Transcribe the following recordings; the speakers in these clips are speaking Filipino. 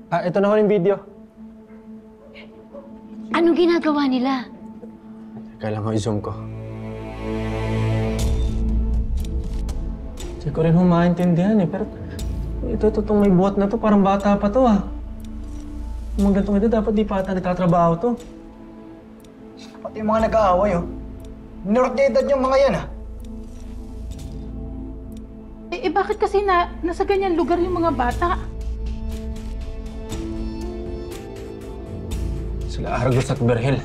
Ito na ho yung video. Anong ginagawa nila? Teka lang ho, i-zoom ko. Hindi ko rin ho maintindihan eh, pero ito, itong may buhat na to, parang bata pa to Mga gantong ito, dapat di pa ata nagtatrabaho to. Pati yung mga nag-aaway, oh. Minurot niya edad yung mga yan, Bakit kasi nasa ganyan lugar yung mga bata? Sila Argos at Berhel.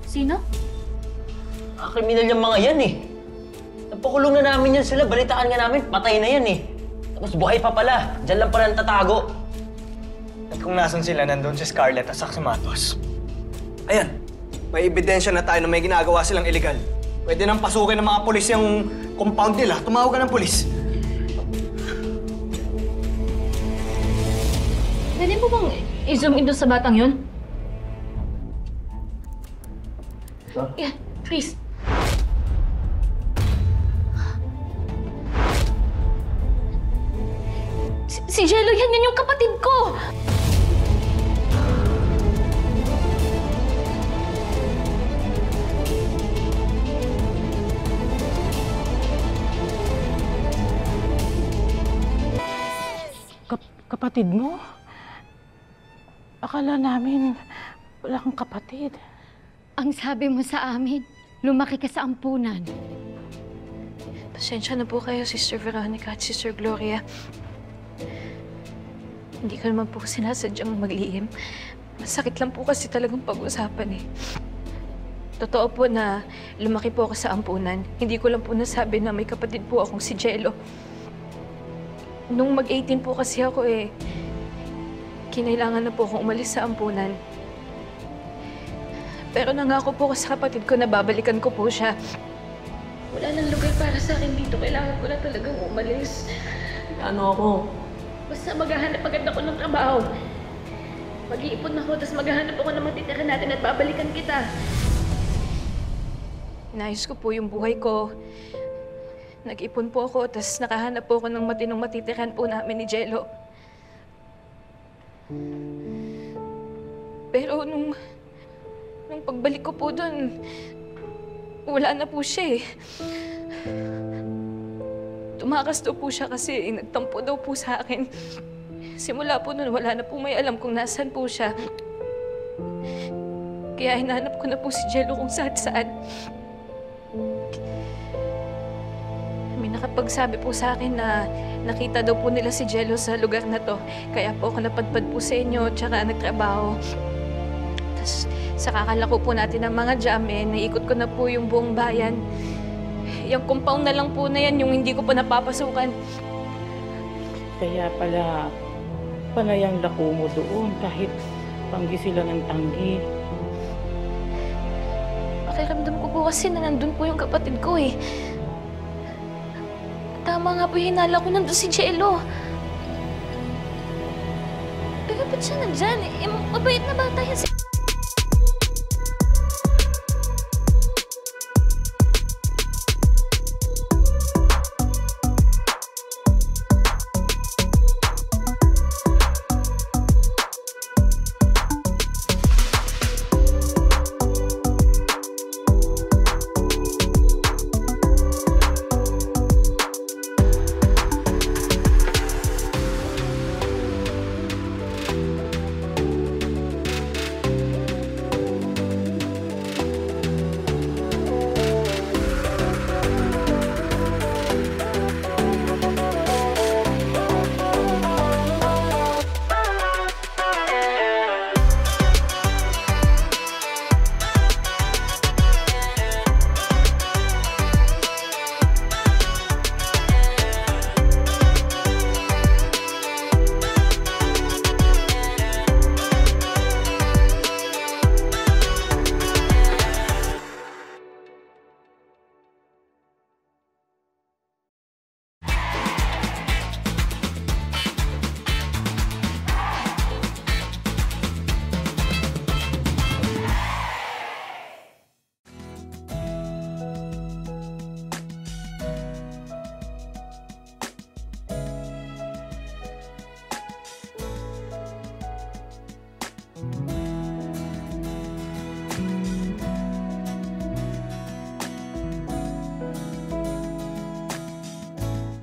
Sino? Kriminal yung mga yan eh. Napakulong na namin yan sila. Balitaan nga namin, patay na yan eh. Tapos buhay pa pala. Diyan lang pala natatago. At kung nasan sila, nandun si Scarlett at si Matos. Ayan, may ebidensya na tayo na may ginagawa silang illegal. Pwede nang pasukin ng mga polis yung compound nila. Tumawag ka ng polis. Pwede mo bang i-zoom in doon sa batang yun? Yeah, please. Si Jello, yan yung kapatid ko! Kapatid mo? Akala namin wala kang kapatid. Ang sabi mo sa amin, lumaki ka sa ampunan. Pasensya na po kayo, Sister Veronica at Sister Gloria. Hindi ko naman po sinasadyang maglihim. Masakit lang po kasi talagang pag-usapan eh. Totoo po na lumaki po ako sa ampunan. Hindi ko lang po nasabi na may kapatid po akong si Jello. Nung mag-18 po kasi ako eh, kinailangan na po akong umalis sa ampunan. Pero nangako po ako sa kapatid ko na babalikan ko po siya. Wala nang lugar para sa akin dito. Kailangan ko na talagang umalis. Ano ako? Basta maghahanap agad ako ng trabaho. Mag-iipon ako, tapos maghahanap ako ng matitira natin at babalikan kita. Inayos ko po yung buhay ko. Nag-ipon po ako, tapos nakahanap po ako ng matinong matitiran po namin ni Jello. Pero nung pagbalik ko po doon, wala na po siya eh. Tumakas daw po siya kasi nagtampo daw po sa akin. Simula po noon, wala na po may alam kung nasaan po siya. Kaya hinanap ko na po si Jello kung saan-saan. May nakapagsabi po sa akin na nakita daw po nila si Jello sa lugar na to. Kaya po ako napadpad po sa inyo, tsaka nagtrabaho. Tapos sa kakalako po natin ng mga jam, naikot ko na po yung buong bayan. Yung compound na lang po na yan, yung hindi ko pa napapasukan. Kaya pala, panay ang dako mo doon kahit tanggi sila ng tanggi. Pakiramdam ko po kasi na nandun po yung kapatid ko eh. Tama nga po, hinala ko nandun si Jello. Pero ba't siya nandyan? Mabait na bata yan si...